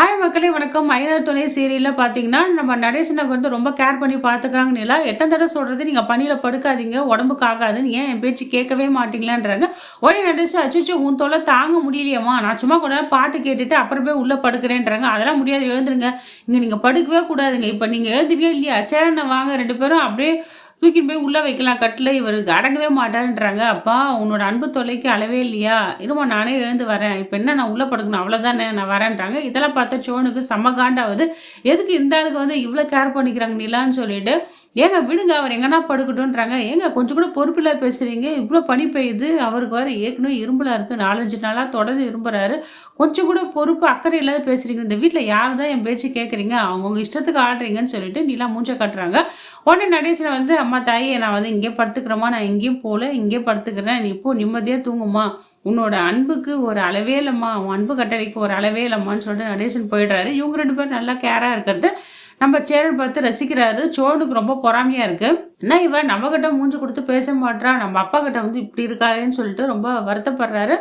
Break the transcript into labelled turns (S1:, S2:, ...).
S1: Hi மக்களே வணக்கம். ஐயனார் துணை சீரியல்ல பார்த்தீங்கன்னா, நம்ம நடேசனுக்கு ரொம்ப கேர் பண்ணி பார்த்துக்கிறாங்க நிலா. எத்தன தடவ சொல்றது, "நீங்க பனியில படுக்காதீங்க, உடம்புக்கு ஆகாதுன்னு. ஏன் என் பேச்சு கேட்கவே மாட்டீங்களான்றாங்க." உடனே நடேசன், "அச்சச்சோ! உன் தொல்ல தாங்க முடியலையேம்மா. நான் சும்மா கொஞ்ச நேரம் பாட்டு கேட்டுட்டு அப்புறம் போய் உள்ள படுக்கிறேன்றாங்க." "அதெல்லாம் முடியாது, எழுந்துருங்க. இங்க நீங்க படுக்கவே கூடாதுங்க. இப்ப நீங்க எழுந்துக்கவே இல்லையா? சரிண்ண வாங்க 2 பேரும் அப்படியே தூக்கின்னு போய் உள்ள வைக்கலாம் கட்டில்ல. இவருக்கு அடங்கவே மாட்டாருன்றாங்க." "அப்பா உன்னோட அன்பு தொல்லைக்கு அளவே இல்லையா? இரும்மா நானே எழுந்து வரேன். இப்ப என்ன நான் உள்ள படுக்கணும் அவ்வளோதானே, நான் வரேன்றாங்க." இதெல்லாம் பார்த்தா சோனுக்கு செம்ம காண்டாவுது. எதுக்கு இந்த ஆளுக்கு இவ்ளோ கேர் பண்ணிக்கிறாங்க நிலான்னு சொல்லிட்டு, "ஏங்க விடுங்க அவர் எங்கன்னா படுக்கட்டும்ன்றாங்க." "ஏங்க கொஞ்சம் கூட பொறுப்பில்லா பேசுறீங்க. இவ்ளோ பனி பெய்யுது. அவருக்கு வேற ஏற்கனவே இரும்பலா இருக்கு. 4, 5 நாளா தொடர்ந்து இரும்புறாரு. கொஞ்சம் கூட பொறுப்பு, அக்கறை இல்லாத பேசுறீங்க. இந்த வீட்ல யார் தான் என் பேச்சு கேட்குறீங்க? அவங்கவங்க இஷ்டத்துக்கு ஆடுறீங்கன்னு" சொல்லிட்டு நிலா மூஞ்ச காட்டுறாங்க. உடனே நடேசன் "அம்மா தாயி நான் இங்கேயே படுத்துக்கிறேம்மா. நான் எங்கேயும் போல. இங்கேயே படுத்துக்கிறேன். நீ போ நிம்மதியா தூங்கும்மா. உன்னோட அன்புக்கு ஒரு அளவே இல்லம்மா. உன் அன்பு கட்டளைக்கு ஒரு அளவே இல்லம்மான்னு" சொல்லிட்டு நடேசன் போயிடுறாரு. இவங்க 2 பேரும் நல்லா கேரா இருக்கிறது நம்ம சேரன் பார்த்து ரசிக்கிறாரு. சோனுக்கு ரொம்ப பொறாமையா இருக்கு. என்ன இவ நம்மகிட்ட மூஞ்சி குடுத்து பேச மாட்றா. நம்ம அப்பா கிட்ட இப்படி இருக்காளேன்னு சொல்லிட்டு ரொம்ப வருத்தப்படுறாரு.